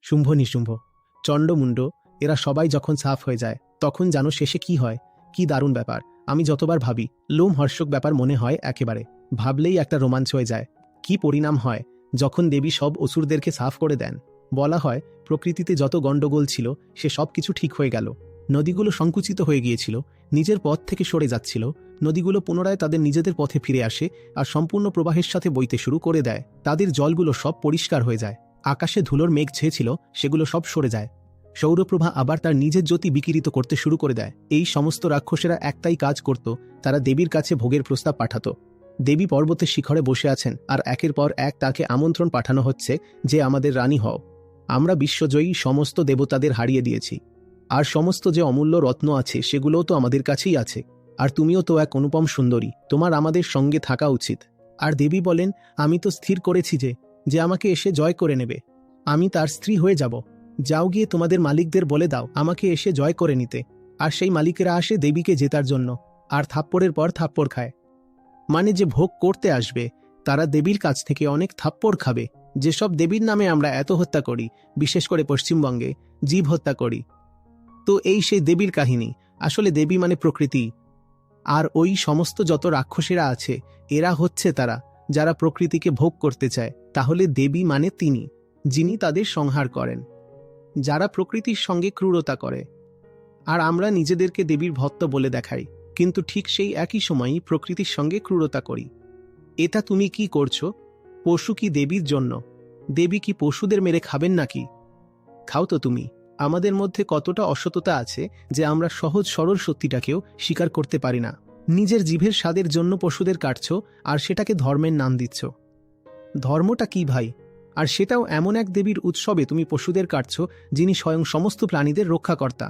শুম্ভ নিশুম্ভ, চণ্ডমুণ্ড, এরা সবাই যখন সাফ হয়ে যায় তখন জানো শেষে কি হয়? কি দারুণ ব্যাপার! আমি যতবার ভাবি লোমহর্ষক ব্যাপার মনে হয় একেবারে। ভাবলেই একটা রোমাঞ্চ হয়ে যায়। কি পরিণাম হয় যখন দেবী সব অসুরদেরকে সাফ করে দেন। বলা হয় প্রকৃতিতে যত গণ্ডগোল ছিল সে সব কিছু ঠিক হয়ে গেল। নদীগুলো সংকুচিত হয়ে গিয়েছিল, নিজের পথ থেকে সরে যাচ্ছিল। নদীগুলো পুনরায় তাদের নিজেদের পথে ফিরে আসে আর সম্পূর্ণ প্রবাহের সাথে বইতে শুরু করে দেয়। তাদের জলগুলো সব পরিষ্কার হয়ে যায়। আকাশে ধুলোর মেঘ ছেয়েছিল সেগুলো সব সরে যায়। সৌরপ্রভা আবার তার নিজের জ্যোতি বিকিরিত করতে শুরু করে দেয়। এই সমস্ত রাক্ষসেরা একটাই কাজ করত, তারা দেবীর কাছে ভোগের প্রস্তাব পাঠাত। দেবী পর্বতের শিখরে বসে আছেন আর একের পর এক তাকে আমন্ত্রণ পাঠানো হচ্ছে যে আমাদের রানী হও। আমরা বিশ্বজয়ী সমস্ত দেবতাদের হারিয়ে দিয়েছি, আর সমস্ত যে অমূল্য রত্ন আছে সেগুলোও তো আমাদের কাছেই আছে। আর তুমিও তো এক অনুপম সুন্দরী, তোমার আমাদের সঙ্গে থাকা উচিত। আর দেবী বলেন, আমি তো স্থির করেছি যে আমাকে এসে জয় করে নেবে। আমি তার স্ত্রী হয়ে যাব। যাও গিয়ে তোমাদের মালিকদের বলে দাও আমাকে এসে জয় করে নিতে। আর সেই মালিকেরা আসে দেবীকে জেতার জন্য, আর থাপ্পড়ের পর থাপ্পড় খায়। মানে যে ভোগ করতে আসবে তারা দেবীর কাছ থেকে অনেক থাপ্পড় খাবে। যেসব দেবীর নামে আমরা এত হত্যা করি, বিশেষ করে পশ্চিমবঙ্গে জীব হত্যা করি, তো এই সেই দেবীর কাহিনী। আসলে দেবী মানে প্রকৃতি। আর ওই সমস্ত যত রাক্ষসীরা আছে এরা হচ্ছে তারা যারা প্রকৃতিকে ভোগ করতে চায়। তাহলে দেবী মানে তিনি, যিনি তাদের সংহার করেন, যারা প্রকৃতির সঙ্গে ক্রূরতা করে। আর আমরা নিজেদেরকে দেবীর ভক্ত বলে দেখাই, কিন্তু ঠিক সেই একই সময়ই প্রকৃতির সঙ্গে ক্রূরতা করি। এটা তুমি কি করছো? পশু কি দেবীর জন্য? দেবী কি পশুদের মেরে খাবেন নাকি? খাও তো তুমি। আমাদের মধ্যে কতটা অসততা আছে যে আমরা সহজ সরল সত্যিটাকেও স্বীকার করতে পারি না। নিজের জিভের স্বাদের জন্য পশুদের কাটছো আর সেটাকে ধর্মের নাম দিচ্ছ। ধর্মটা কি ভাই? আর সেটাও এমন এক দেবীর উৎসবে তুমি পশুদের কাটছো যিনি স্বয়ং সমস্ত প্রাণীদের রক্ষাকর্তা।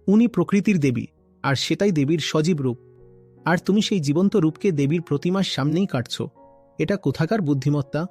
উনি প্রকৃতির দেবী, আর সেটাই দেবীর সজীব রূপ। আর তুমি সেই জীবন্ত রূপকে দেবীর প্রতিমার সামনেই কাটছো। এটা কোথাকার বুদ্ধিমত্তা?